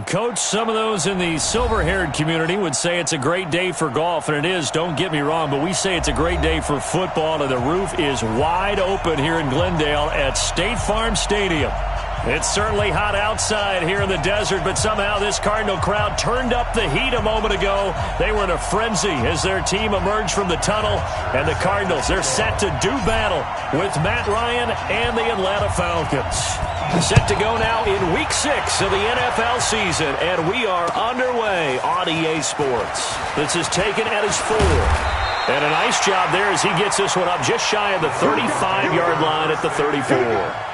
Coach, some of those in the silver-haired community would say it's a great day for golf, and it is, don't get me wrong, but we say it's a great day for football, and the roof is wide open here in Glendale at State Farm Stadium. It's certainly hot outside here in the desert, but somehow this Cardinal crowd turned up the heat a moment ago. They were in a frenzy as their team emerged from the tunnel, and the Cardinals, they're set to do battle with Matt Ryan and the Atlanta Falcons. Set to go now in Week 6 of the NFL season, and we are underway on EA Sports. This is taken at his 4. And a nice job there as he gets this one up just shy of the 35-yard line at the 34.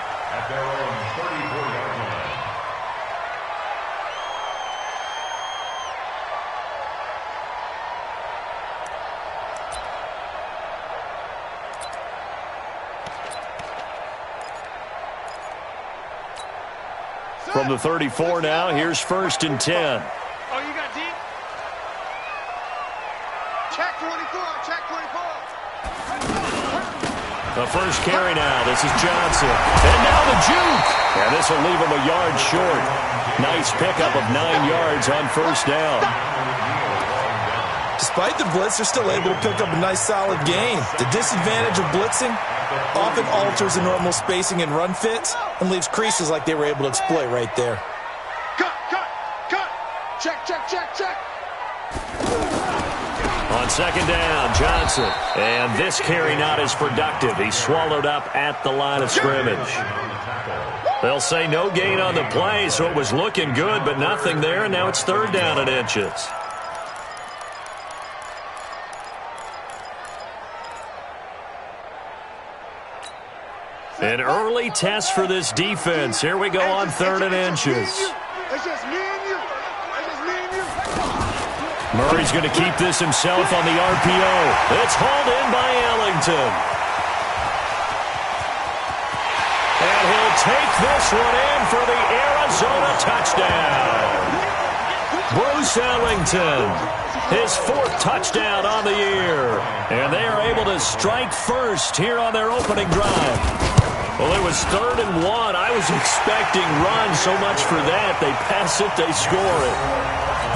From the 34 now, here's 1st and 10. Oh, you got deep? Check 24, check 24. The first carry now. This is Johnson. And now the juke. And this will leave him a yard short. Nice pickup of 9 yards on 1st down. Despite the blitz, they're still able to pick up a nice solid gain. The disadvantage of blitzing often alters the normal spacing and run fits and leaves creases like they were able to exploit right there. Cut. Check. On 2nd down, Johnson. And this carry not as productive. He's swallowed up at the line of scrimmage. They'll say no gain on the play, so it was looking good, but nothing there, and now it's 3rd down and inches. An early test for this defense. Here we go on 3rd and inches. It's just me and you. Murray's going to keep this himself on the RPO. It's hauled in by Ellington. And he'll take this one in for the Arizona touchdown. Bruce Ellington, his 4th touchdown on the year. And they are able to strike first here on their opening drive. Well, it was 3rd and 1. I was expecting run, so much for that. They pass it, they score it.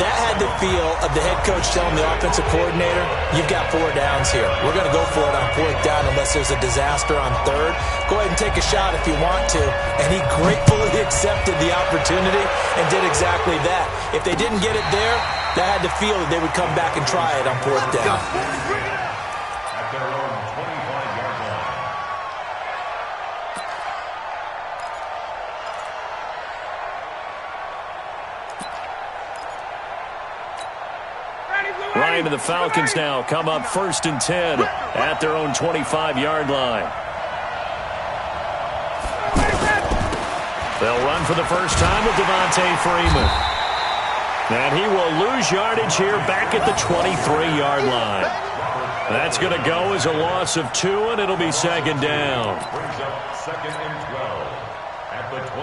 That had the feel of the head coach telling the offensive coordinator, you've got 4 downs here. We're going to go for it on 4th down unless there's a disaster on 3rd. Go ahead and take a shot if you want to. And he gratefully accepted the opportunity and did exactly that. If they didn't get it there, that had the feel that they would come back and try it on 4th down. Ryan and the Falcons now come up 1st and 10 at their own 25-yard line. They'll run for the first time with Devontae Freeman. And he will lose yardage here back at the 23-yard line. That's going to go as a loss of 2, and it'll be 2nd down.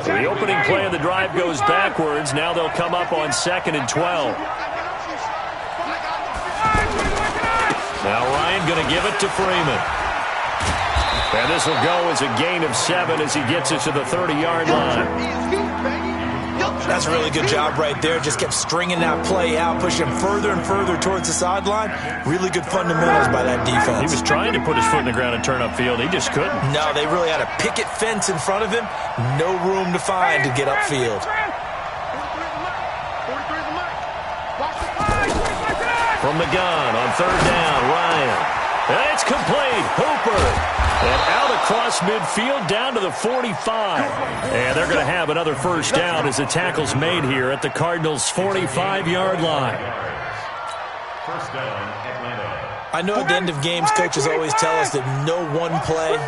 So the opening play of the drive goes backwards. Now they'll come up on 2nd and 12. Now Ryan going to give it to Freeman. And this will go as a gain of 7 as he gets it to the 30-yard line. That's a really good job right there. Just kept stringing that play out, pushing him further and further towards the sideline. Really good fundamentals by that defense. He was trying to put his foot in the ground and turn upfield. He just couldn't. No, they really had a picket fence in front of him. No room to find to get upfield. From the gun on 3rd down, Ryan. And it's complete. Hooper. And out across midfield down to the 45. And they're going to have another first down as the tackle's made here at the Cardinals' 45-yard line. First down, Atlanta. I know at the end of games, coaches always tell us that no one play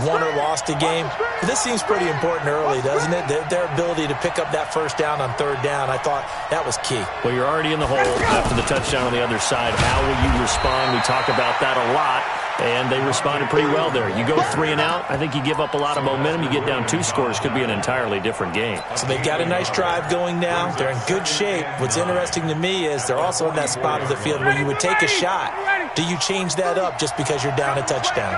won or lost a game. But this seems pretty important early, doesn't it? Their ability to pick up that first down on 3rd down, I thought that was key. Well, you're already in the hole after the touchdown on the other side. How will you respond? We talk about that a lot. And they responded pretty well there. You go 3 and out, I think you give up a lot of momentum. You get down 2 scores, could be an entirely different game. So they've got a nice drive going now. They're in good shape. What's interesting to me is they're also in that spot of the field where you would take a shot. Do you change that up just because you're down a touchdown?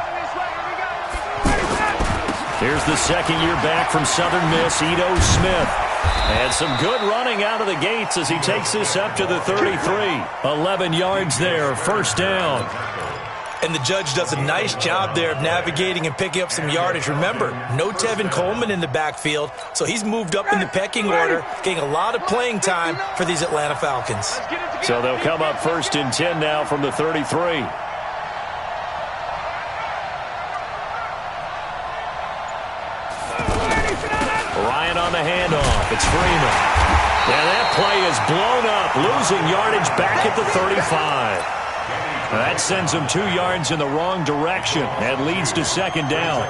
Here's the 2nd year back from Southern Miss, Ito Smith. And some good running out of the gates as he takes this up to the 33. 11 yards there, first down. And the judge does a nice job there of navigating and picking up some yardage. Remember, no Tevin Coleman in the backfield, so he's moved up in the pecking order, getting a lot of playing time for these Atlanta Falcons. So they'll come up first and 10 now from the 33. Ryan on the handoff. It's Freeman. And that play is blown up, losing yardage back at the 35. That sends him 2 yards in the wrong direction and leads to second down.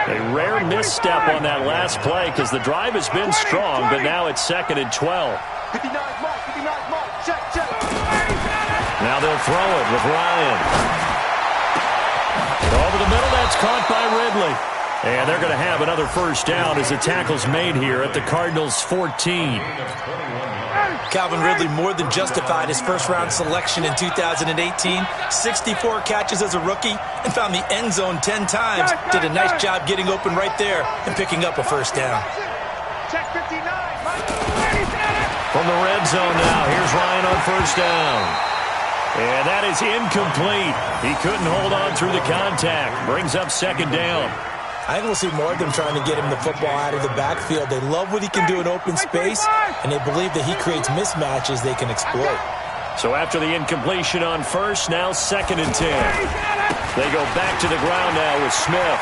A rare misstep on that last play because the drive has been strong, but now it's second and 12. Now they'll throw it with Ryan. Over the middle, that's caught by Ridley. And they're going to have another first down as the tackle's made here at the Cardinals' 14. Calvin Ridley more than justified his first-round selection in 2018. 64 catches as a rookie and found the end zone 10 times. Did a nice job getting open right there and picking up a first down. From the red zone now, here's Ryan on first down. And that is incomplete. He couldn't hold on through the contact. Brings up second down. I think we'll see more of them trying to get him the football out of the backfield. They love what he can do in open space, and they believe that he creates mismatches they can exploit. So after the incompletion on first, now second and 10. They go back to the ground now with Smith.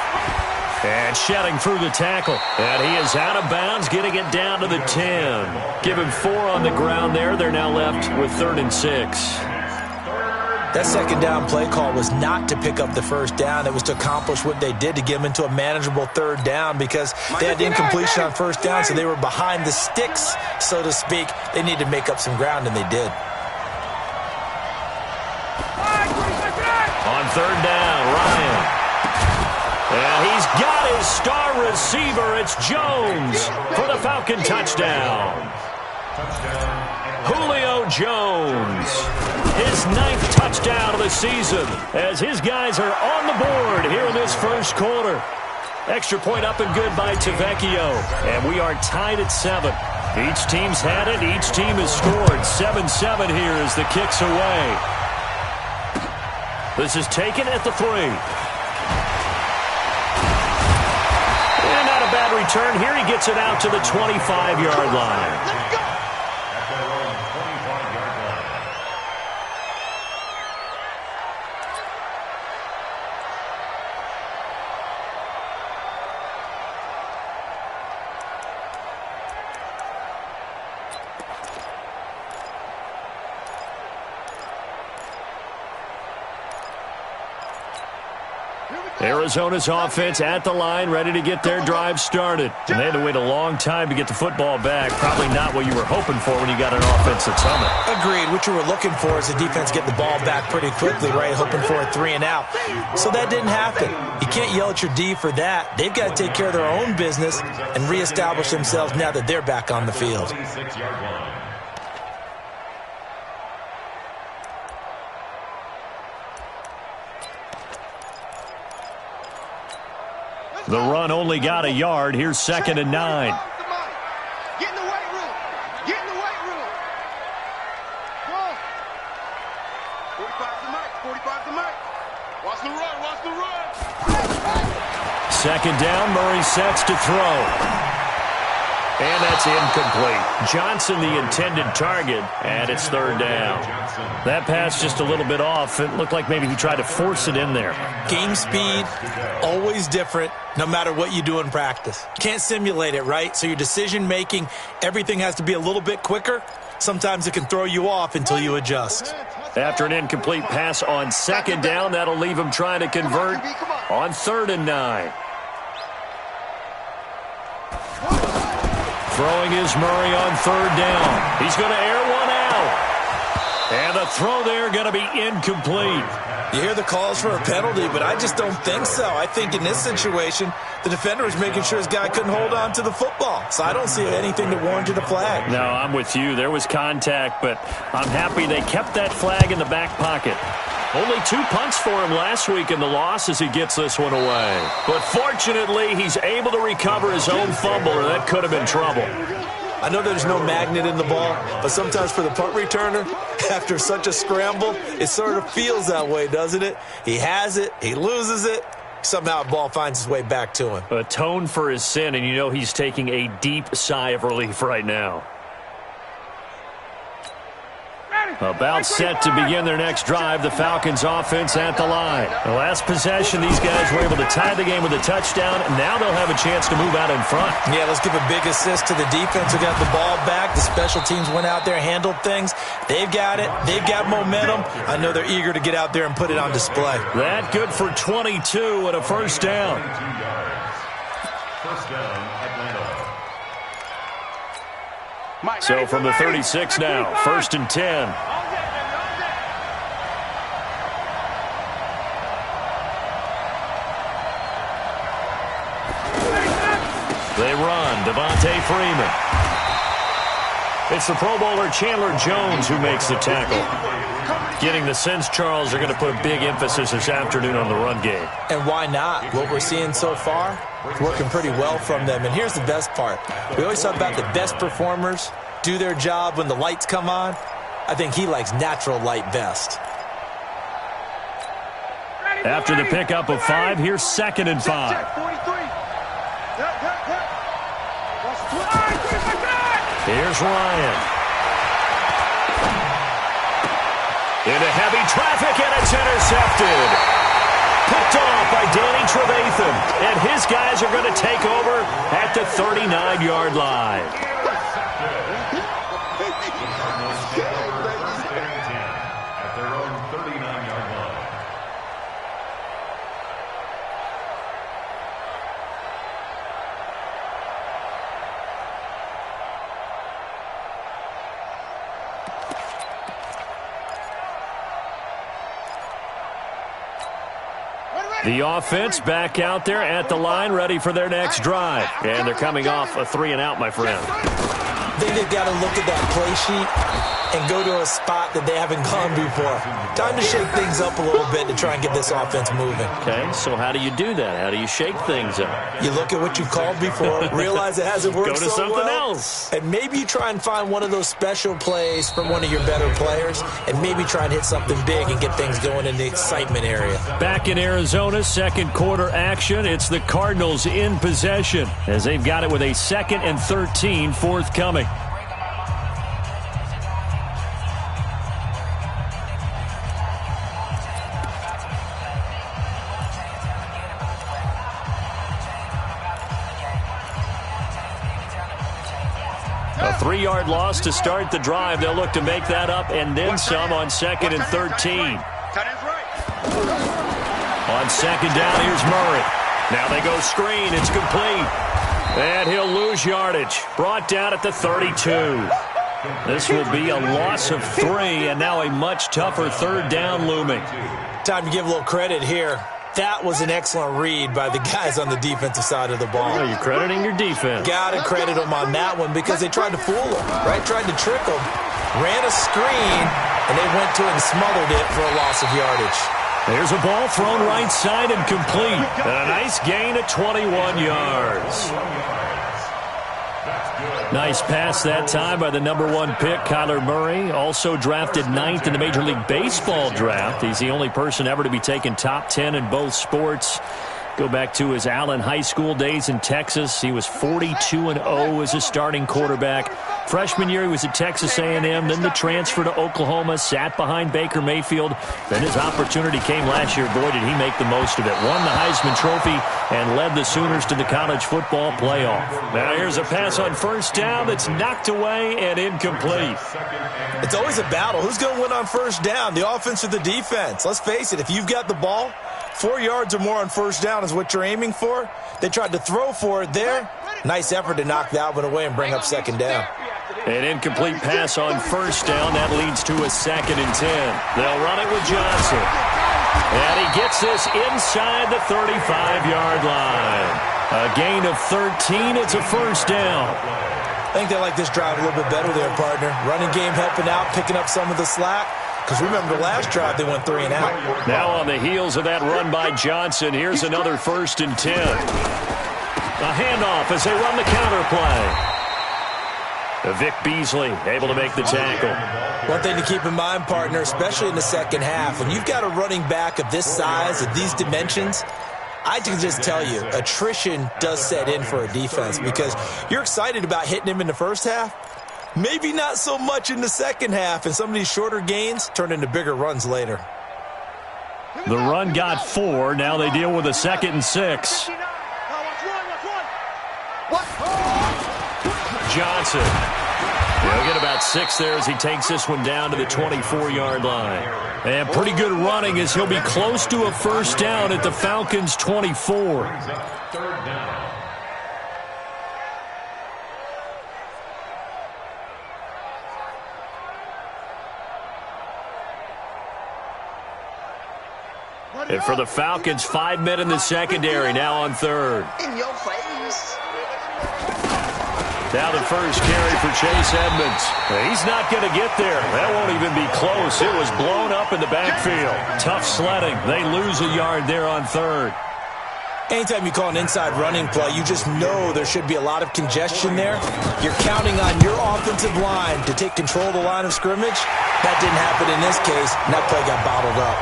And shedding through the tackle. And he is out of bounds, getting it down to the 10. Give him 4 on the ground there. They're now left with 3rd and 6. That second down play call was not to pick up the first down. It was to accomplish what they did to get them into a manageable 3rd down because they had the incompletion on first down, so they were behind the sticks, so to speak. They needed to make up some ground, and they did. On 3rd down, Ryan. And he's got his star receiver. It's Jones for the Falcon touchdown. Julio Jones, his 9th touchdown of the season as his guys are on the board here in this first quarter. Extra point up and good by Tavecchio. And we are tied at 7. Each team's had it. Each team has scored. 7-7 here as the kick's away. This is taken at the 3. And not a bad return. Here he gets it out to the 25-yard line. Arizona's offense at the line, ready to get their drive started. And they had to wait a long time to get the football back. Probably not what you were hoping for when you got an offense at Summit. Agreed. What you were looking for is the defense get the ball back pretty quickly, right? Hoping for a 3 and out. So that didn't happen. You can't yell at your D for that. They've got to take care of their own business and reestablish themselves now that they're back on the field. The run only got a yard. Here's 2nd and 9. Get in the weight room. Get in the weight room. Go on. 45 to Mike. 45 to Mike. Watch the run. Watch the run. 2nd down. Murray sets to throw. And that's incomplete. Johnson the intended target, and it's 3rd down. That pass just a little bit off. It looked like maybe he tried to force it in there. Game speed, always different, no matter what you do in practice. Can't simulate it, right? So your decision-making, everything has to be a little bit quicker. Sometimes it can throw you off until you adjust. After an incomplete pass on 2nd down, that'll leave him trying to convert on 3rd and 9. Throwing is Murray on 3rd down. He's going to air one out. And the throw there going to be incomplete. You hear the calls for a penalty, but I just don't think so. I think in this situation, the defender was making sure his guy couldn't hold on to the football. So I don't see anything that warranted a flag. No, I'm with you. There was contact, but I'm happy they kept that flag in the back pocket. Only 2 punts for him last week in the loss as he gets this one away. But fortunately, he's able to recover his own fumble, or that could have been trouble. I know there's no magnet in the ball, but sometimes for the punt returner, after such a scramble, it sort of feels that way, doesn't it? He has it, he loses it, somehow the ball finds its way back to him. Atone for his sin, and you know he's taking a deep sigh of relief right now. About set to begin their next drive, the Falcons offense at the line. The last possession, these guys were able to tie the game with a touchdown, and now they'll have a chance to move out in front. Yeah, let's give a big assist to the defense who got the ball back. The special teams went out there, handled things. They've got it. They've got momentum. I know they're eager to get out there and put it on display. That good for 22 and a first down. First down, Atlanta. So from the 36 now, 1st and 10. They run, Devontae Freeman. It's the Pro Bowler Chandler Jones who makes the tackle. Getting the sense, Charles, they're going to put a big emphasis this afternoon on the run game. And why not? What we're seeing so far, it's working pretty well from them. And here's the best part. We always talk about the best performers do their job when the lights come on. I think he likes natural light best. After the pickup of 5, here's 2nd and 5. Here's Ryan. Into heavy traffic, and it's intercepted. Picked off by Danny Trevathan. And his guys are going to take over at the 39-yard line. At their own 39-yard line. The offense back out there at the line, ready for their next drive. And they're coming off a 3-and-out, my friend. I think they've got to look at that play sheet and go to a spot that they haven't gone before. Time to shake things up a little bit to try and get this offense moving. Okay, so how do you do that? How do you shake things up? You look at what you've called before, realize it hasn't worked so well. Go to something else. And maybe you try and find one of those special plays from one of your better players, and maybe try and hit something big and get things going in the excitement area. Back in Arizona, second quarter action. It's the Cardinals in possession as they've got it with a 2nd and 13 forthcoming. A 3-yard loss to start the drive. They'll look to make that up and then some on 2nd and 13. On 2nd down, here's Murray. Now they go screen. It's complete. And he'll lose yardage. Brought down at the 32. This will be a loss of 3, and now a much tougher 3rd down looming. Time to give a little credit here. That was an excellent read by the guys on the defensive side of the ball. Oh, you're crediting your defense. Got to credit them on that one because they tried to fool them, right? Tried to trick them. Ran a screen, and they went to it and smothered it for a loss of yardage. There's a ball thrown right side and complete. And a nice gain at 21 yards. Nice pass that time by the #1 pick, Kyler Murray. Also drafted 9th in the Major League Baseball draft. He's the only person ever to be taken top 10 in both sports. Go back to his Allen High School days in Texas. He was 42-0 as a starting quarterback. Freshman year, he was at Texas A&M. Then the transfer to Oklahoma, sat behind Baker Mayfield. Then his opportunity came last year. Boy, did he make the most of it. Won the Heisman Trophy and led the Sooners to the college football playoff. Now here's a pass on 1st down that's knocked away and incomplete. It's always a battle. Who's going to win on 1st down, the offense or the defense? Let's face it, if you've got the ball, 4 yards or more on 1st down is what you're aiming for. They tried to throw for it there. Nice effort to knock that one away and bring up 2nd down. An incomplete pass on 1st down. That leads to a 2nd and 10. They'll run it with Johnson. And he gets this inside the 35-yard line. A gain of 13. It's a 1st down. I think they like this drive a little bit better there, partner. Running game helping out, picking up some of the slack. Because remember, the last drive, they went 3 and out. Now on the heels of that run by Johnson, here's another 1st and 10. A handoff as they run the counter play. Vic Beasley able to make the tackle. One thing to keep in mind, partner, especially in the second half, when you've got a running back of this size, of these dimensions, I can just tell you, attrition does set in for a defense because you're excited about hitting him in the first half. Maybe not so much in the second half, and some of these shorter gains turn into bigger runs later. The run got 4. Now they deal with a 2nd and 6. Johnson. He'll get about 6 there as he takes this one down to the 24-yard line. And pretty good running as he'll be close to a 1st down at the Falcons' 24. And for the Falcons, 5 men in the secondary, now on 3rd. In your face. Now the first carry for Chase Edmonds. He's not going to get there. That won't even be close. It was blown up in the backfield. Tough sledding. They lose a yard there on 3rd. Anytime you call an inside running play, you just know there should be a lot of congestion there. You're counting on your offensive line to take control of the line of scrimmage. That didn't happen in this case, and that play got bottled up.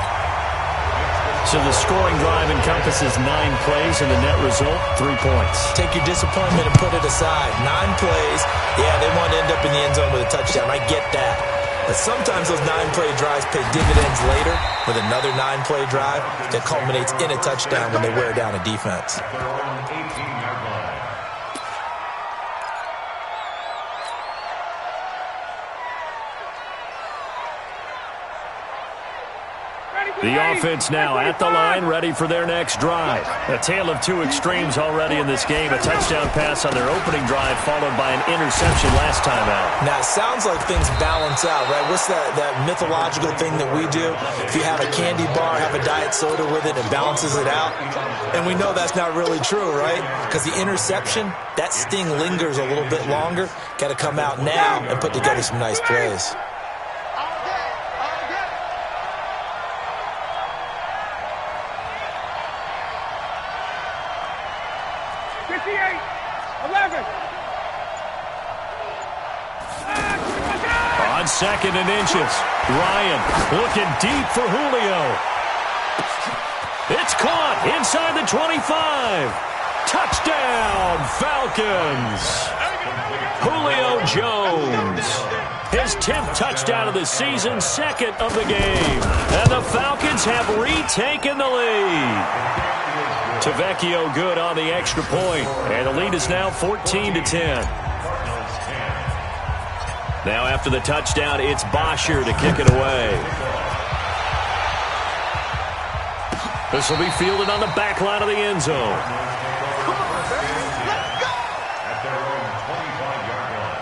So the scoring drive encompasses 9 plays, and the net result, 3 points. Take your disappointment and put it aside. 9 plays. Yeah, they want to end up in the end zone with a touchdown. I get that. But sometimes those 9-play drives pay dividends later with another 9-play drive that culminates in a touchdown when they wear down a defense. The offense now at the line, ready for their next drive. A tale of 2 extremes already in this game. A touchdown pass on their opening drive, followed by an interception last time out. Now, it sounds like things balance out, right? What's that mythological thing that we do? If you have a candy bar, have a diet soda with it, it balances it out. And we know that's not really true, right? Because the interception, that sting lingers a little bit longer. Got to come out now and put together some nice plays. On 2nd and inches, Ryan looking deep for Julio. It's caught inside the 25. Touchdown, Falcons. Julio Jones. His 10th touchdown of the season, 2nd of the game. And the Falcons have retaken the lead. Tavecchio good on the extra point. And the lead is now 14-10. Now after the touchdown, it's Bosher to kick it away. This will be fielded on the back line of the end zone. At their own 25-yard line.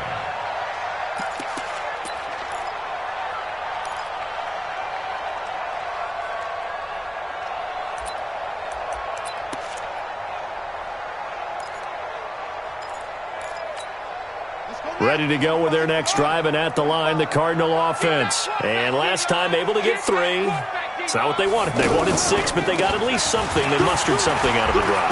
Ready to go with their next drive, and at the line, the Cardinal offense. And last time, able to get 3. It's not what they wanted. They wanted 6, but they got at least something. They mustered something out of the drive.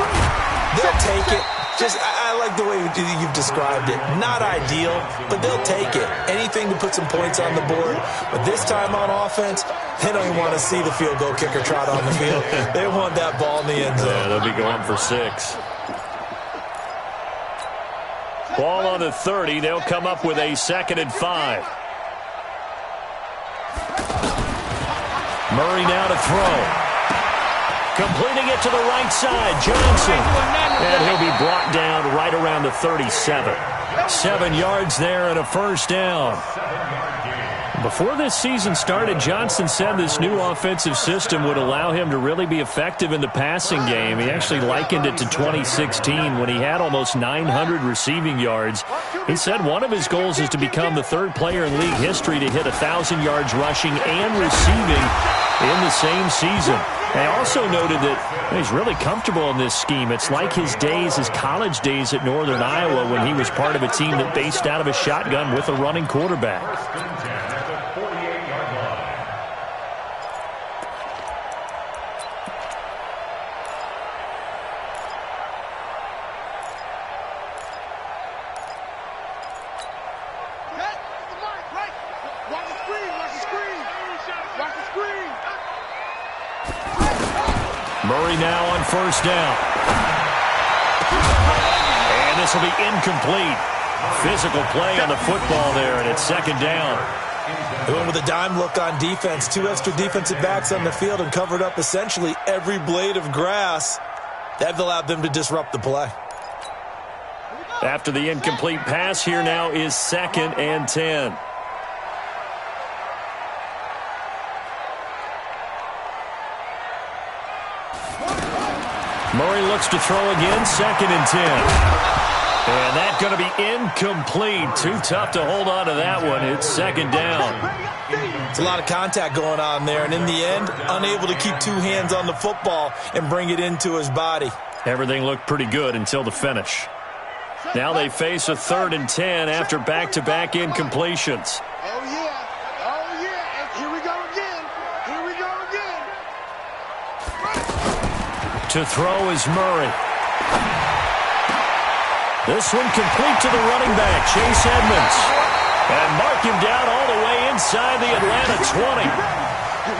They'll take it. I like the way you've described it. Not ideal, but they'll take it. Anything to put some points on the board. But this time on offense, they don't even want to see the field goal kicker trot on the field. They want that ball in the end zone. Yeah, they'll be going for 6. Ball on the 30. They'll come up with a 2nd and 5. Murray now to throw. Completing it to the right side, Johnson. And he'll be brought down right around the 37. 7 yards there and a 1st down. Before this season started, Johnson said this new offensive system would allow him to really be effective in the passing game. He actually likened it to 2016 when he had almost 900 receiving yards. He said one of his goals is to become the 3rd player in league history to hit 1,000 yards rushing and receiving in the same season. They also noted that he's really comfortable in this scheme. It's like his days, his college days at Northern Iowa when he was part of a team that based out of a shotgun with a running quarterback. Murray now on first down. And this will be incomplete. Physical play on the football there, and it's second down. They went with a dime look on defense. 2 extra defensive backs on the field and covered up essentially every blade of grass. That allowed them to disrupt the play. After the incomplete pass, here now is 2nd and 10. Murray looks to throw again, 2nd and 10. And that's going to be incomplete. Too tough to hold on to that one. It's 2nd down. It's a lot of contact going on there, and in the end, unable to keep 2 hands on the football and bring it into his body. Everything looked pretty good until the finish. Now they face a 3rd and 10 after back-to-back incompletions. Oh, yeah. Oh, yeah. And here we go again. Here we go again. To throw is Murray. This one complete to the running back, Chase Edmonds. And mark him down all the way inside the Atlanta 20.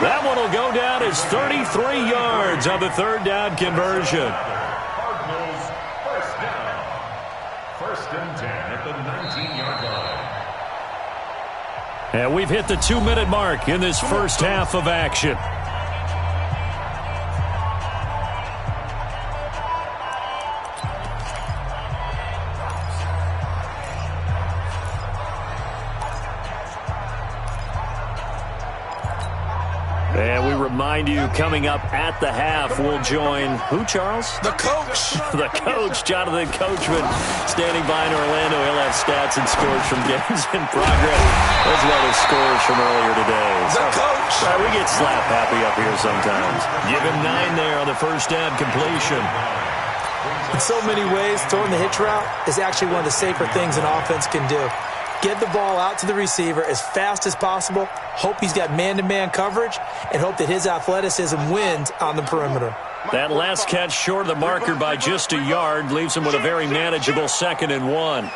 That one will go down as 33 yards on the 3rd down conversion. Cardinals first down. 1st and 10 at the 19-yard line. And we've hit the 2-minute mark in this first half of action. And we remind you, coming up at the half, we'll join who, Charles? The coach. The coach, Jonathan Coachman, standing by in Orlando. He'll have stats and scores from games in progress, as well as scores from earlier today. The coach. We get slap happy up here sometimes. Give him 9 there on the first down completion. In so many ways, throwing the hitch route is actually one of the safer things an offense can do. Get the ball out to the receiver as fast as possible, hope he's got man-to-man coverage, and hope that his athleticism wins on the perimeter. That last catch short of the marker by just a yard leaves him with a very manageable 2nd and 1.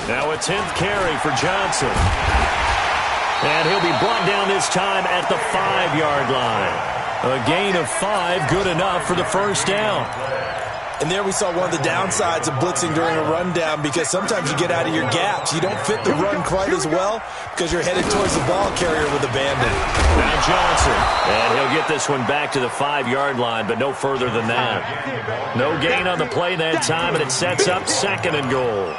Now a 10th carry for Johnson. And he'll be brought down this time at the 5-yard line. A gain of 5, good enough for the first down. And there we saw one of the downsides of blitzing during a rundown, because sometimes you get out of your gaps. You don't fit the run quite as well because you're headed towards the ball carrier with abandon. Now Johnson. And he'll get this one back to the 5-yard line, but no further than that. No gain on the play that time, and it sets up 2nd and goal.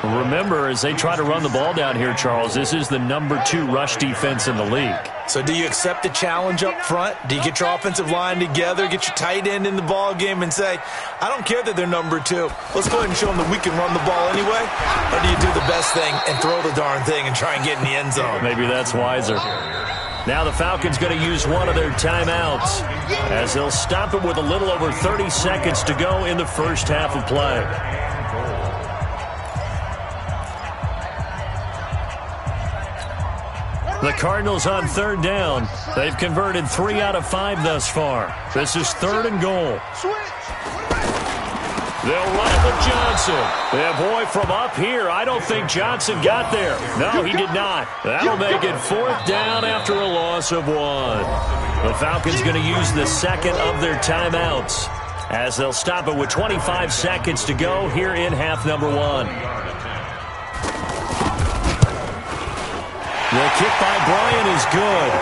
Remember, as they try to run the ball down here, Charles, this is the number 2 rush defense in the league. So do you accept the challenge up front? Do you get your offensive line together, get your tight end in the ball game and say, I don't care that they're number 2. Let's go ahead and show them that we can run the ball anyway? Or do you do the best thing and throw the darn thing and try and get in the end zone? Maybe that's wiser. Now the Falcons going to use one of their timeouts as they'll stop it with a little over 30 seconds to go in the first half of play. The Cardinals on 3rd down. They've converted 3 out of 5 thus far. This is 3rd and goal. They'll run it with Johnson. Yeah, boy, from up here, I don't think Johnson got there. No, he did not. That'll make it 4th down after a loss of 1. The Falcons going to use the 2nd of their timeouts as they'll stop it with 25 seconds to go here in half number 1. The kick by Bryant is good.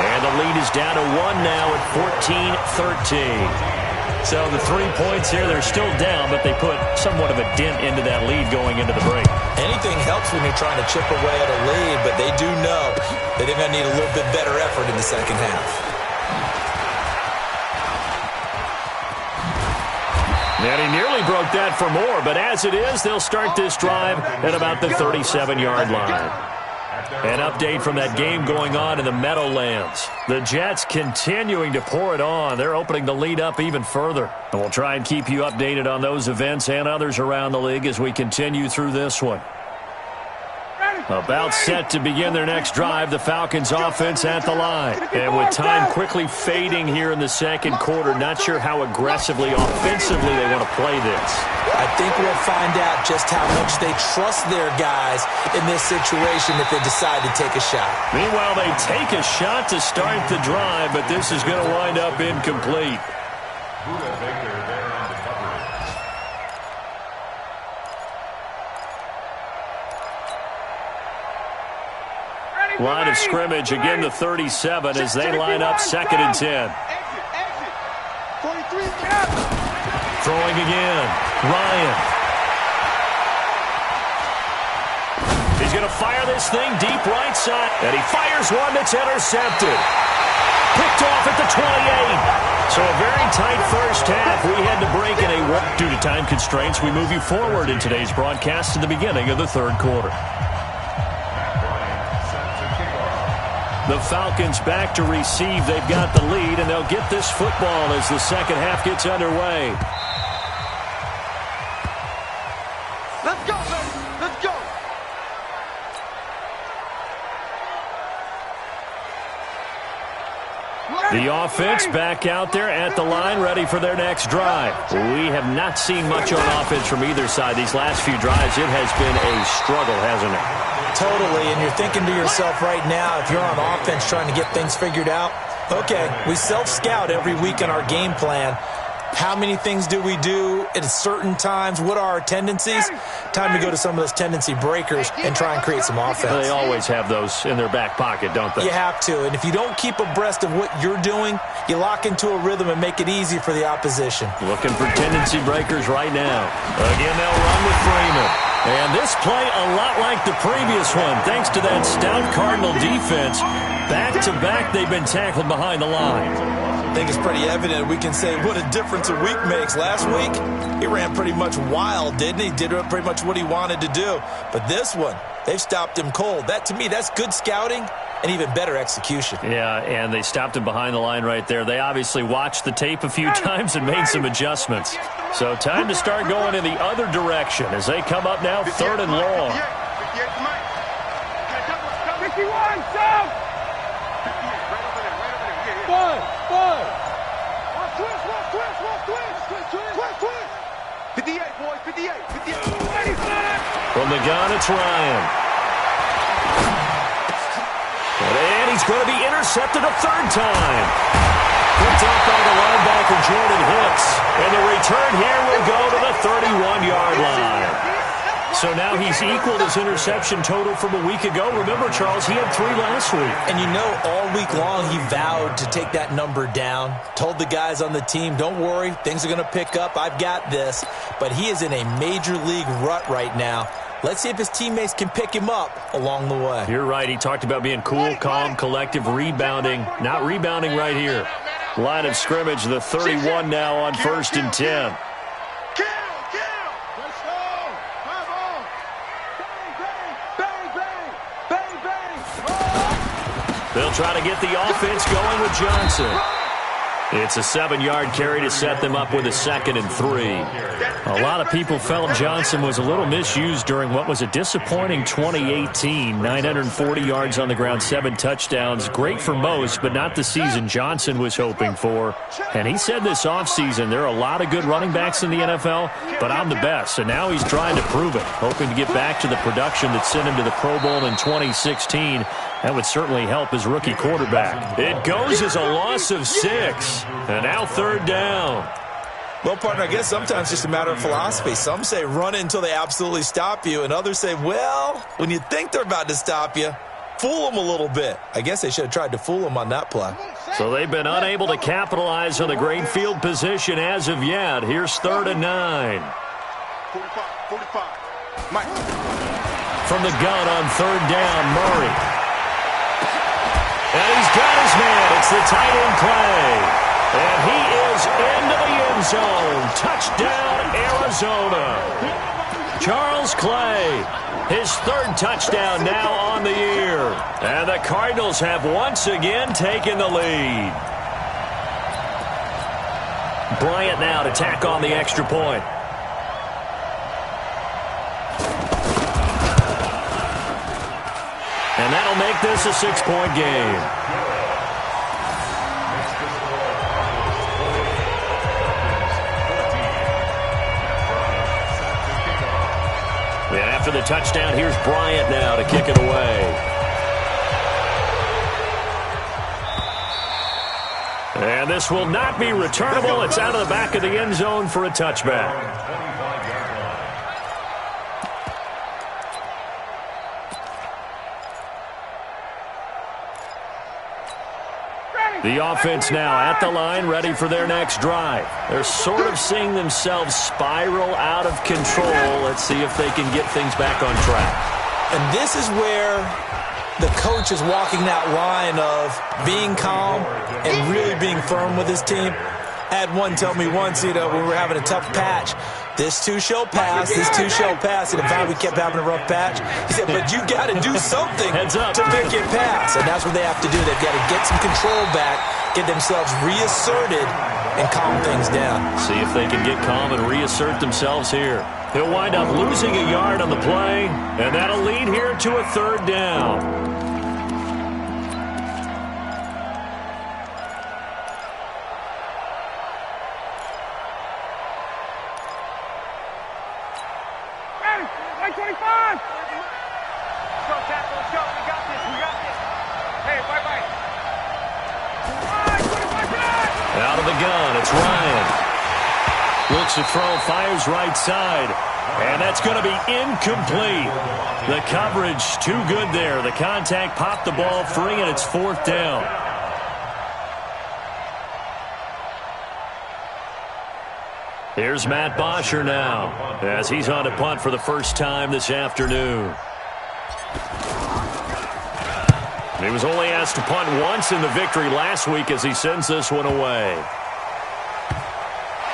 And the lead is down to 1 now at 14-13. So the 3 points here, they're still down, but they put somewhat of a dent into that lead going into the break. Anything helps when you're trying to chip away at a lead, but they do know that they're going to need a little bit better effort in the second half. And he nearly broke that for more, but as it is, they'll start this drive at about the 37-yard line. An update from that game going on in the Meadowlands. The Jets continuing to pour it on. They're opening the lead up even further. And we'll try and keep you updated on those events and others around the league as we continue through this one. Ready. About set to begin their next drive, the Falcons offense at the line. And with time quickly fading here in the second quarter, not sure how aggressively, offensively they want to play this. I think we'll find out just how much they trust their guys in this situation if they decide to take a shot. Meanwhile, they take a shot to start the drive, but this is going to wind up incomplete. Buda Baker there on the coverage. Line of scrimmage, again the 37 as they line up 2nd and 10. Throwing again, Ryan. He's going to fire this thing deep right side, and he fires one that's intercepted. Picked off at the 28. So a very tight first half. We had to break in a walk. Due to time constraints, we move you forward in today's broadcast to the beginning of the third quarter. The Falcons back to receive. They've got the lead, and they'll get this football as the second half gets underway. Let's go, baby. Let's go. The offense back out there at the line, ready for their next drive. We have not seen much on offense from either side these last few drives. It has been a struggle, hasn't it? Totally, and you're thinking to yourself right now, if you're on offense trying to get things figured out, okay, we self-scout every week in our game plan. How many things do we do at certain times? What are our tendencies? Time to go to some of those tendency breakers and try and create some offense. They always have those in their back pocket, don't they? You have to, and if you don't keep abreast of what you're doing, you lock into a rhythm and make it easy for the opposition. Looking for tendency breakers right now. Again, they'll run with Freeman. And this play a lot like the previous one, thanks to that stout Cardinal defense. Back-to-back, they've been tackled behind the line. I think it's pretty evident we can say what a difference a week makes. Last week, he ran pretty much wild, didn't he? Did pretty much what he wanted to do. But this one, they've stopped him cold. That, to me, that's good scouting and even better execution. Yeah, and they stopped him behind the line right there. They obviously watched the tape a few times and made some adjustments. So time to start going in the other direction as they come up now 3rd and long. 51, South! 58, boys, 58, 58. From the gun, it's Ryan. And he's going to be intercepted a 3rd time. Picked up by the linebacker, Jordan Hicks. And the return here will go to the 31-yard line. So now he's equaled his interception total from a week ago. Remember, Charles, he had 3 last week. And you know, all week long he vowed to take that number down. Told the guys on the team, don't worry, things are going to pick up. I've got this. But he is in a major league rut right now. Let's see if his teammates can pick him up along the way. You're right. He talked about being cool, calm, collective, rebounding. Not rebounding right here. Line of scrimmage, the 31 now on 1st and 10. They'll try to get the offense going with Johnson. It's a 7-yard carry to set them up with a 2nd and 3. A lot of people felt Johnson was a little misused during what was a disappointing 2018. 940 yards on the ground, 7 touchdowns. Great for most, but not the season Johnson was hoping for. And he said this offseason, there are a lot of good running backs in the NFL, but I'm the best. And now he's trying to prove it, hoping to get back to the production that sent him to the Pro Bowl in 2016. That would certainly help his rookie quarterback. It goes as a loss of 6. And now 3rd down. Well, partner, I guess sometimes it's just a matter of philosophy. Some say run it until they absolutely stop you, and others say, well, when you think they're about to stop you, fool them a little bit. I guess they should have tried to fool them on that play. So they've been unable to capitalize on the great field position as of yet. Here's 3rd and 9. 45. Mike. From the gun on 3rd down, Murray. And he's got his man. It's the tight end play. And he is into the end zone. Touchdown, Arizona. Charles Clay, his 3rd touchdown now on the year. And the Cardinals have once again taken the lead. Bryant now to tack on the extra point. And that'll make this a 6-point game. And after the touchdown, here's Bryant now to kick it away. And this will not be returnable. It's out of the back of the end zone for a touchback. The offense now at the line, ready for their next drive. They're sort of seeing themselves spiral out of control. Let's see if they can get things back on track. And this is where the coach is walking that line of being calm and really being firm with his team. I had one tell me once, when we were having a tough patch, this too shall pass, this too shall pass. And if we kept having a rough patch, he said, but you got to do something to make it pass. And that's what they have to do. They've got to get some control back, get themselves reasserted, and calm things down. See if they can get calm and reassert themselves here. He'll wind up losing a yard on the play, and that'll lead here to a 3rd down. Out of the gun, it's Ryan. Looks to throw, fires right side. And that's going to be incomplete. The coverage too good there. The contact popped the ball free, and it's 4th down. Here's Matt Bosher now, as he's on to punt for the first time this afternoon. He was only asked to punt once in the victory last week as he sends this one away.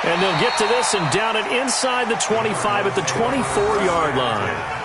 And they'll get to this and down it inside the 25 at the 24-yard line.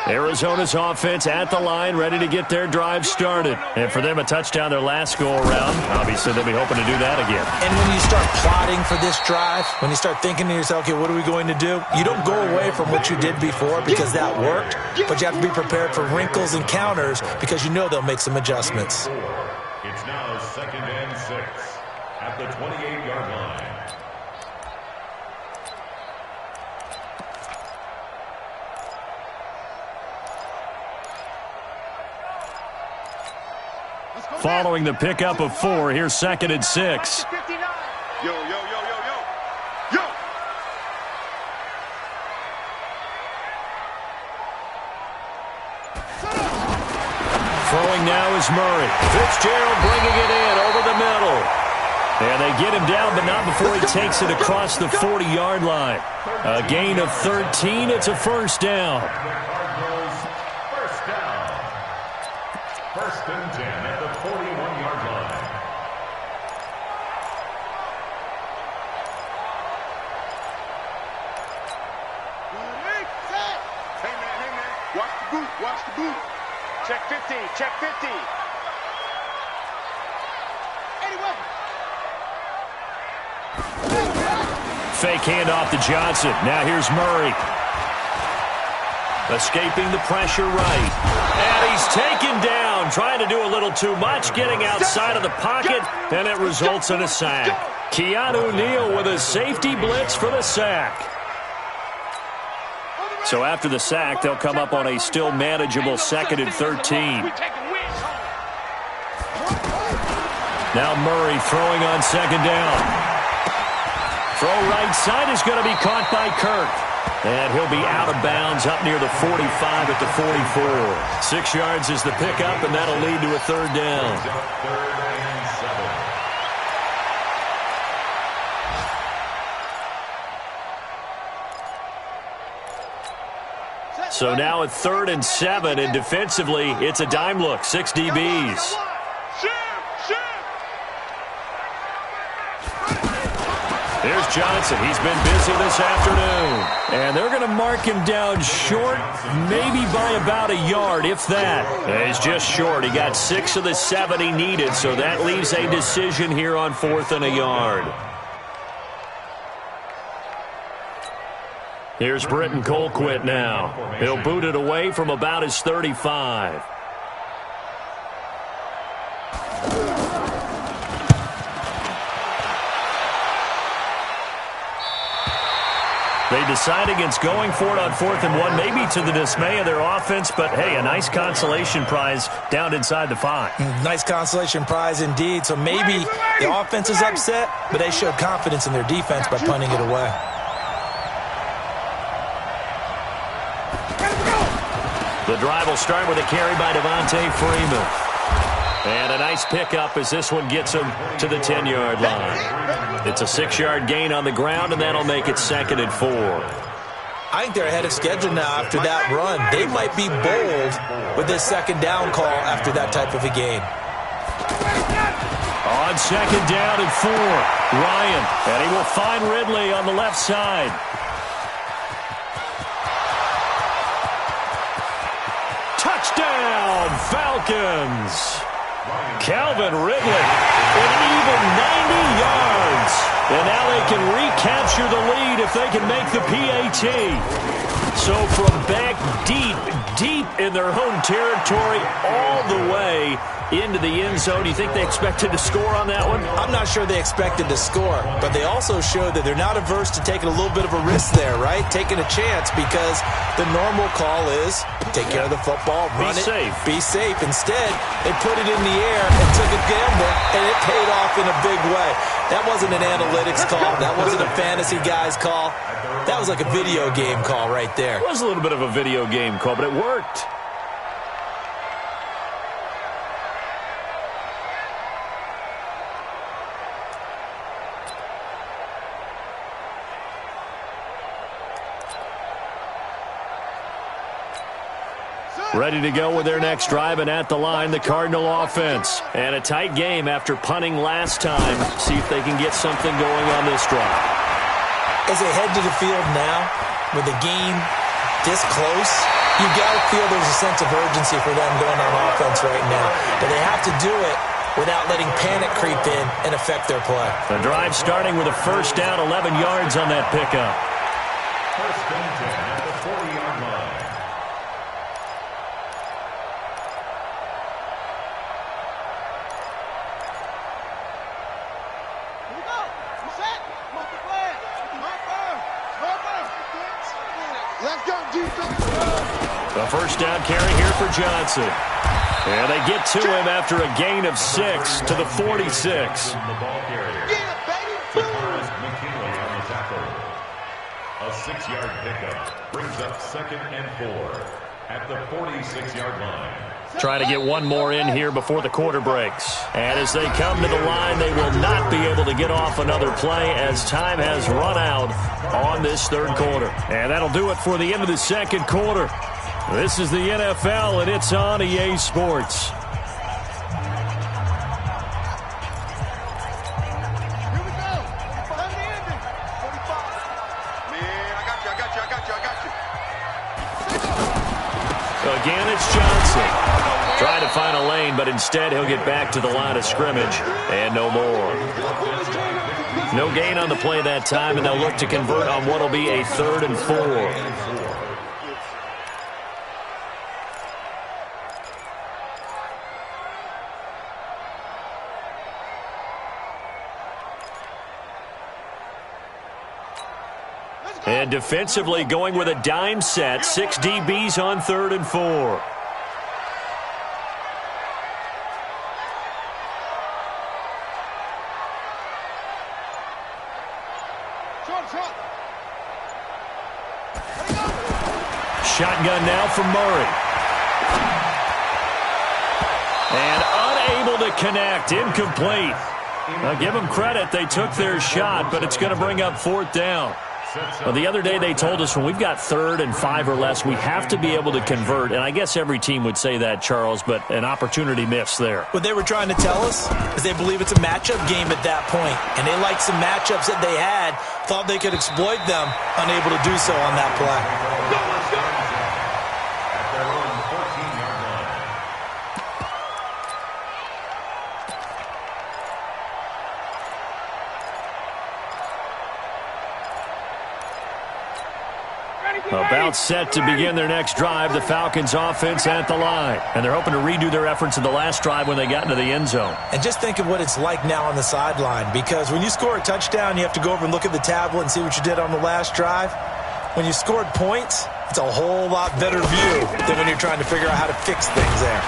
Arizona's offense at the line, ready to get their drive started. And for them, a touchdown their last go-around. Obviously, they'll be hoping to do that again. And when you start plotting for this drive, when you start thinking to yourself, okay, what are we going to do? You don't go away from what you did before because that worked, but you have to be prepared for wrinkles and counters because you know they'll make some adjustments. It's now 2nd and 6 at the 28-yard line. Following the pickup of 4, here's 2nd and 6. Yo, yo, yo, yo, yo. Yo! Throwing now is Murray. Fitzgerald bringing it in over the middle. And they get him down, but not before he takes it across the 40-yard line. A gain of 13. It's a 1st down. First down. 1st and 10 at the 41-yard line. Hey, man. Watch the boot. Check 50. Fake handoff to Johnson. Now here's Murray. Escaping the pressure right. And he's taken down, trying to do a little too much, getting outside of the pocket, and it results in a sack. Keanu Neal with a safety blitz for the sack. So after the sack, they'll come up on a still manageable 2nd and 13. Now Murray throwing on 2nd down. Throw right side is going to be caught by Kirk. And he'll be out of bounds up near the 45 at the 44. 6 yards is the pickup, and that'll lead to a 3rd down. 3rd and 7. So now at 3rd and 7, and defensively, it's a dime look. 6 DBs. Here's Johnson. He's been busy this afternoon. And they're going to mark him down short, maybe by about a yard, if that. And he's just short. He got 6 of the 7 he needed, so that leaves a decision here on 4th and a yard. Here's Britton Colquitt now. He'll boot it away from about his 35. They decide against going for it on 4th and 1, maybe to the dismay of their offense, but hey, a nice consolation prize down inside the 5. Nice consolation prize indeed. So maybe the offense is upset, but they showed confidence in their defense by punting it away. The drive will start with a carry by Devontae Freeman. And a nice pickup as this one gets him to the 10-yard line. It's a 6-yard gain on the ground, and that'll make it 2nd and 4. I think they're ahead of schedule now after that run. They might be bold with this 2nd down call after that type of a game. On 2nd down and 4, Ryan. And he will find Ridley on the left side. Touchdown, Falcons! Calvin Ridley, an even 90 yards. And now they can recapture the lead if they can make the PAT. So from back deep in their home territory all the way into the end zone, you think they expected to score on that one? I'm not sure they expected to score, but they also showed that they're not averse to taking a little bit of a risk there, right? Taking a chance, because the normal call is take care of the football, run it, be safe. Instead, they put it in the air and took a gamble, and it paid off in a big way. That wasn't an analytics call. That wasn't a fantasy guy's call. That was like a video game call right there. It was a little bit of a video game call, but it worked. Ready to go with their next drive, and at the line, the Cardinal offense. And a tight game after punting last time. See if they can get something going on this drive. As they head to the field now, with the game this close, you've got to feel there's a sense of urgency for them going on offense right now. But they have to do it without letting panic creep in and affect their play. The drive starting with a 1st down, 11 yards on that pickup. 1st and 10 at the 40-yard line. Let's go, defense. A 1st down carry here for Johnson. And they get to him after a gain of 6 to the 46. The ball carrier. Yeah, baby. McKinley on the tackle. A 6-yard pickup brings up 2nd and 4 at the 46-yard line. Try to get one more in here before the quarter breaks. And as they come to the line, they will not be able to get off another play as time has run out on this 3rd quarter. And that'll do it for the end of the 2nd quarter. This is the NFL, and it's on EA Sports. Here we go. Time to end it. 45. Man, I got you. Again, it's Johnson. Trying to find a lane, but instead he'll get back to the line of scrimmage and no more. No gain on the play that time, and they'll look to convert on what will be a 3rd and 4. And defensively going with a dime set, 6 DBs on 3rd and 4. Shotgun now from Murray. And unable to connect, incomplete. Now give them credit, they took their shot, but it's going to bring up 4th down. Well, the other day they told us when we've got 3rd and 5 or less, we have to be able to convert. And I guess every team would say that, Charles, but an opportunity missed there. What they were trying to tell us is they believe it's a matchup game at that point. And they liked some matchups that they had, thought they could exploit them, unable to do so on that play. About set to begin their next drive, the Falcons offense at the line. And they're hoping to redo their efforts in the last drive when they got into the end zone. And just think of what it's like now on the sideline, because when you score a touchdown, you have to go over and look at the tablet and see what you did on the last drive. When you scored points, it's a whole lot better view than when you're trying to figure out how to fix things there.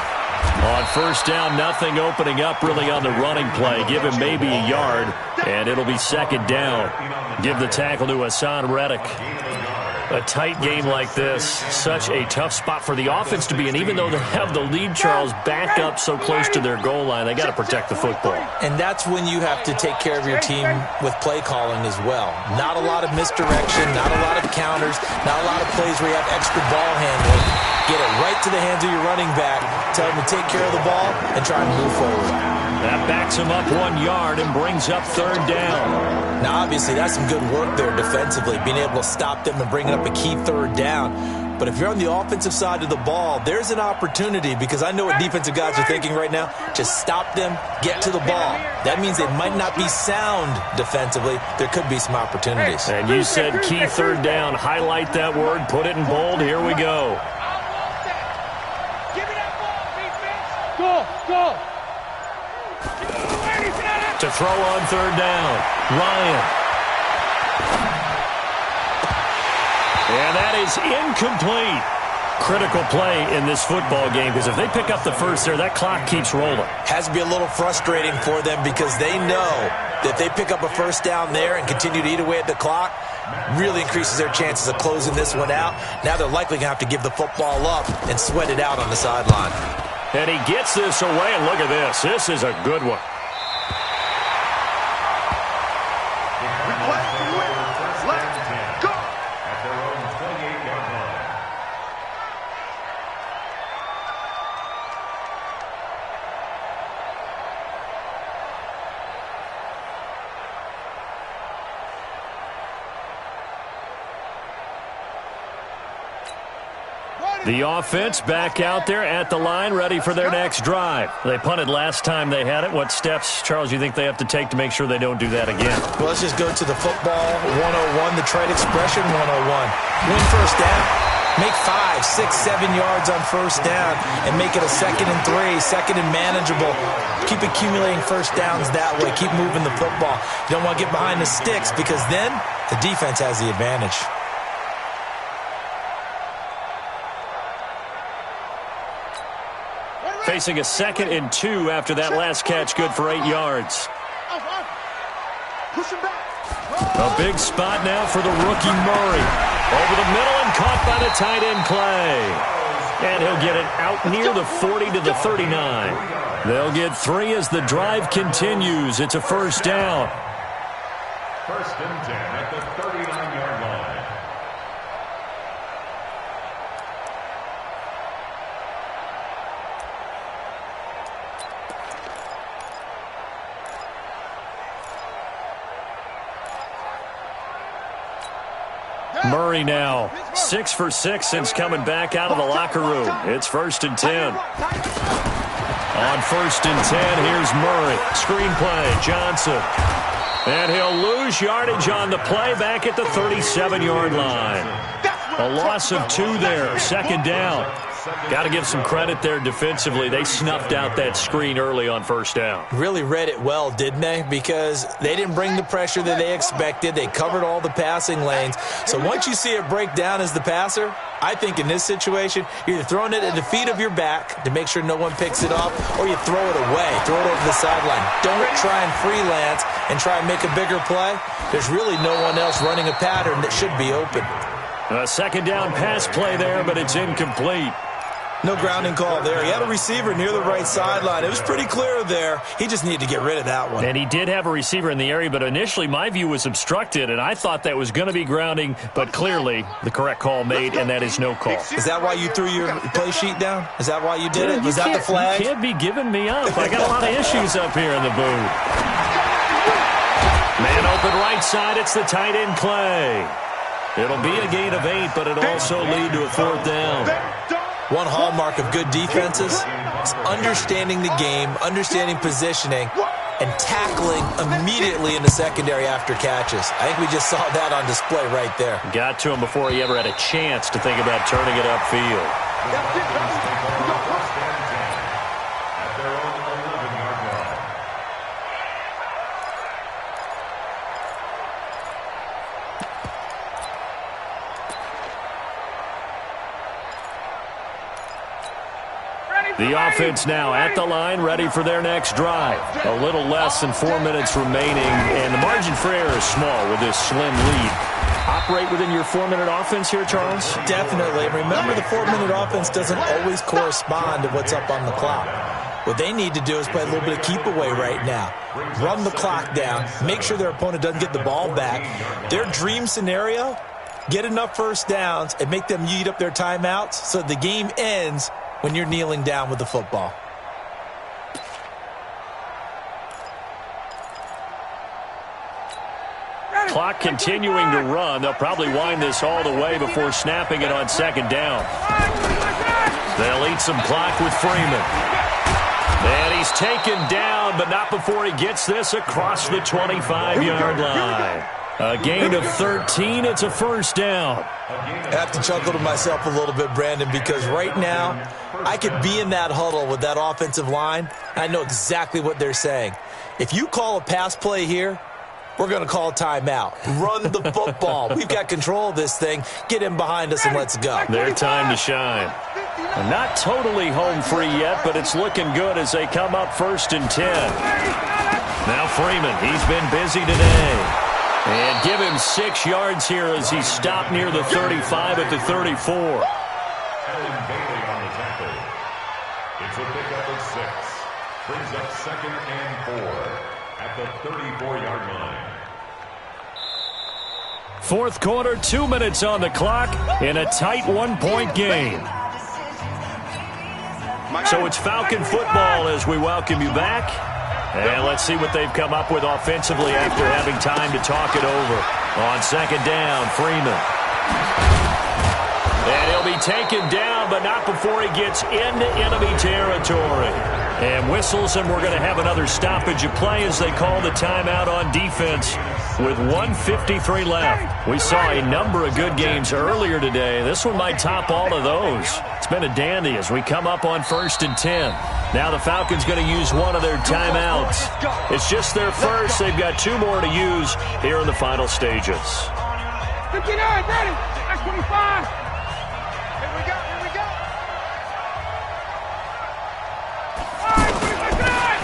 On first down, nothing opening up really on the running play. Give him maybe a yard, and it'll be second down. Give the tackle to Hassan Reddick. A tight game like this, such a tough spot for the offense to be in. Even though they have the lead, Charles, back up so close to their goal line, they got to protect the football. And that's when you have to take care of your team with play calling as well. Not a lot of misdirection, not a lot of counters, not a lot of plays where you have extra ball handling. Get it right to the hands of your running back, tell him to take care of the ball, and try and move forward. That backs him up 1 yard and brings up third down. Now, obviously, that's some good work there defensively, being able to stop them and bringing up a key third down. But if you're on the offensive side of the ball, there's an opportunity, because I know what defensive guys are thinking right now. Just stop them, get to the ball. That means they might not be sound defensively. There could be some opportunities. And you said key third down. Highlight that word, put it in bold. Here we go. Go. To throw on third down, Ryan. And that is incomplete. Critical play in this football game, because if they pick up the first there, that clock keeps rolling. Has to be a little frustrating for them, because they know that if they pick up a first down there and continue to eat away at the clock, really increases their chances of closing this one out. Now they're likely going to have to give the football up and sweat it out on the sideline. And he gets this away, and look at this. This is a good one. The offense back out there at the line, ready for their next drive. They punted last time they had it. What steps, Charles, you think they have to take to make sure they don't do that again? Well, let's just go to the football 101, the trade expression 101. Win first down. Make 5, 6, 7 yards on first down and make it a 2nd and 3, second and manageable. Keep accumulating first downs that way. Keep moving the football. You don't want to get behind the sticks, because then the defense has the advantage. Facing a 2nd and 2 after that last catch, good for 8 yards. A big spot now for the rookie Murray. Over the middle and caught by the tight end Clay. And he'll get it out near the 40 to the 39. They'll get 3 as the drive continues. It's a first down. First and 10 at the 39-yard line. Murray now 6 for 6 since coming back out of the locker room. It's first and 10. On first and 10, here's Murray. Screen play, Johnson. And he'll lose yardage on the play back at the 37-yard line. A loss of 2 there, second down. Got to give some credit there defensively. They snuffed out that screen early on first down. Really read it well, didn't they? Because they didn't bring the pressure that they expected. They covered all the passing lanes. So once you see it break down as the passer, I think in this situation, you're either throwing it at the feet of your back to make sure no one picks it off, or you throw it away, throw it over the sideline. Don't try and freelance and try and make a bigger play. There's really no one else running a pattern that should be open. A second down pass play there, but it's incomplete. No grounding call there. He had a receiver near the right sideline. It was pretty clear there. He just needed to get rid of that one. And he did have a receiver in the area, but initially my view was obstructed, and I thought that was going to be grounding, but clearly the correct call made, and that is no call. Is that why you threw your play sheet down? Is that why you did it? Was that the flag? You can't be giving me up. I got a lot of issues up here in the booth. Man open right side. It's the tight end Clay. It'll be a gain of 8, but it'll also lead to a fourth down. One hallmark of good defenses is understanding the game, understanding positioning, and tackling immediately in the secondary after catches. I think we just saw that on display right there. Got to him before he ever had a chance to think about turning it upfield. At their own 11-yard line. The offense now at the line, ready for their next drive. A little less than 4 minutes remaining, and the margin for error is small with this slim lead. Operate within your 4-minute offense here, Charles? Definitely. Remember, the 4-minute offense doesn't always correspond to what's up on the clock. What they need to do is play a little bit of keep away right now. Run the clock down. Make sure their opponent doesn't get the ball back. Their dream scenario, get enough first downs and make them eat up their timeouts so the game ends when you're kneeling down with the football. Clock continuing to run. They'll probably wind this all the way before snapping it on second down. They'll eat some clock with Freeman. And he's taken down, but not before he gets this across the 25-yard line. A gain of 13. It's a first down. I have to chuckle to myself a little bit, Brandon, because right now I could be in that huddle with that offensive line. I know exactly what they're saying. If you call a pass play here, we're going to call a timeout. Run the football. We've got control of this thing. Get in behind us and let's go. Their time to shine. Not totally home free yet, but it's looking good as they come up 1st and 10. Now Freeman, he's been busy today. And give him 6 yards here as he stopped near the 35 at the 34. Alan Bailey on the tackle. It's a pickup of 6. Brings up 2nd and 4 at the 34-yard line. Fourth quarter, 2 minutes on the clock in a tight 1-point game. So it's Falcon football as we welcome you back. And let's see what they've come up with offensively after having time to talk it over. On second down, Freeman. And he'll be taken down, but not before he gets into enemy territory. And whistles, and we're going to have another stoppage of play as they call the timeout on defense with 1:53 left. We saw a number of good games earlier today. This one might top all of those. It's been a dandy as we come up on 1st and 10. Now the Falcons going to use one of their timeouts. It's just their first. They've got 2 more to use here in the final stages. 59, ready. That's 25. Here we go.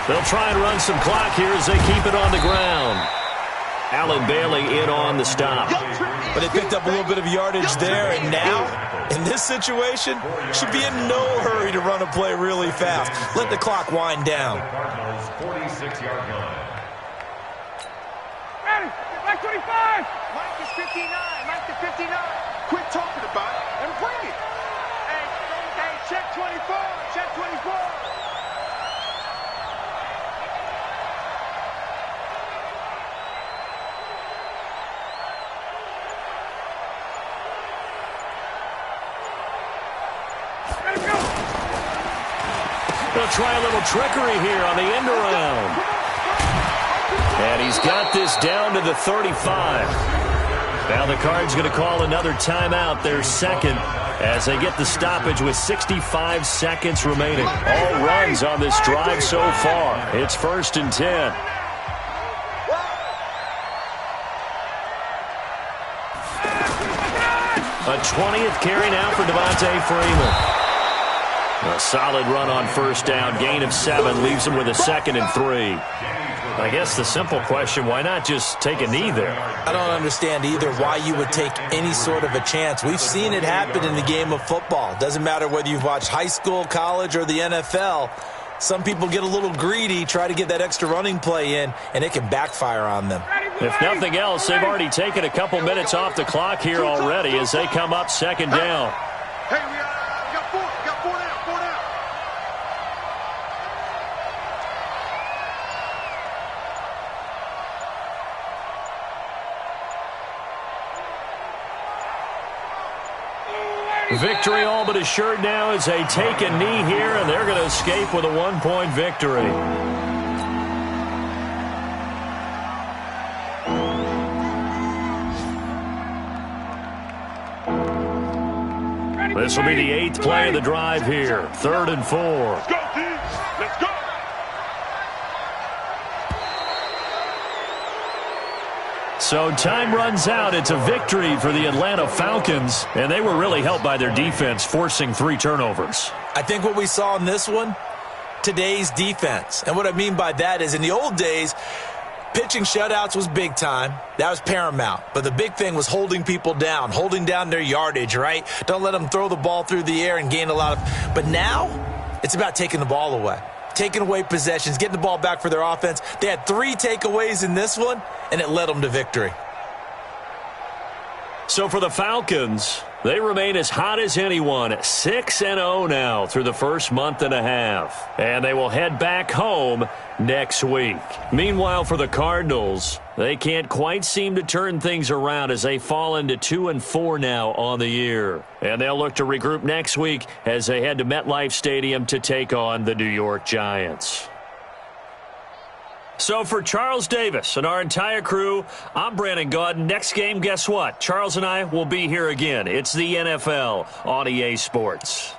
They'll try and run some clock here as they keep it on the ground. Alan Bailey in on the stop. But they picked up a little bit of yardage there, and now, in this situation, should be in no hurry to run a play really fast. Let the clock wind down. Cardinals 46-yard line. Ready. Like 25. Mike is 59. Quit talking about it and bring it. Hey, check 24. Check 24. They'll try a little trickery here on the end around. And he's got this down to the 35. Now the Cards going to call another timeout, their second, as they get the stoppage with 65 seconds remaining. All runs on this drive so far. It's 1st and 10. A 20th carry now for Devontae Freeman. A solid run on 1st down. Gain of 7 leaves him with a 2nd and 3. I guess the simple question, why not just take a knee there? I don't understand either why you would take any sort of a chance. We've seen it happen in the game of football. Doesn't matter whether you've watched high school, college, or the NFL. Some people get a little greedy, try to get that extra running play in, and it can backfire on them. If nothing else, they've already taken a couple minutes off the clock here already as they come up 2nd down. Hey, we got 4 down. Victory all but assured now as they take a knee here, and they're going to escape with a 1-point victory. This will be the 8th play of the drive here. 3rd and 4. Let's go, team. Let's go. So time runs out. It's a victory for the Atlanta Falcons, and they were really helped by their defense, forcing 3 turnovers. I think what we saw in this one, today's defense. And what I mean by that is in the old days, pitching shutouts was big time. That was paramount. But the big thing was holding people down, holding down their yardage, right? Don't let them throw the ball through the air and gain a lot of... But now, it's about taking the ball away. Taking away possessions, getting the ball back for their offense. They had 3 takeaways in this one, and it led them to victory. So for the Falcons, they remain as hot as anyone, 6-0 now through the first month and a half. And they will head back home next week. Meanwhile, for the Cardinals, they can't quite seem to turn things around as they fall into 2-4 now on the year. And they'll look to regroup next week as they head to MetLife Stadium to take on the New York Giants. So for Charles Davis and our entire crew, I'm Brandon Gaudin. Next game, guess what? Charles and I will be here again. It's the NFL on EA Sports.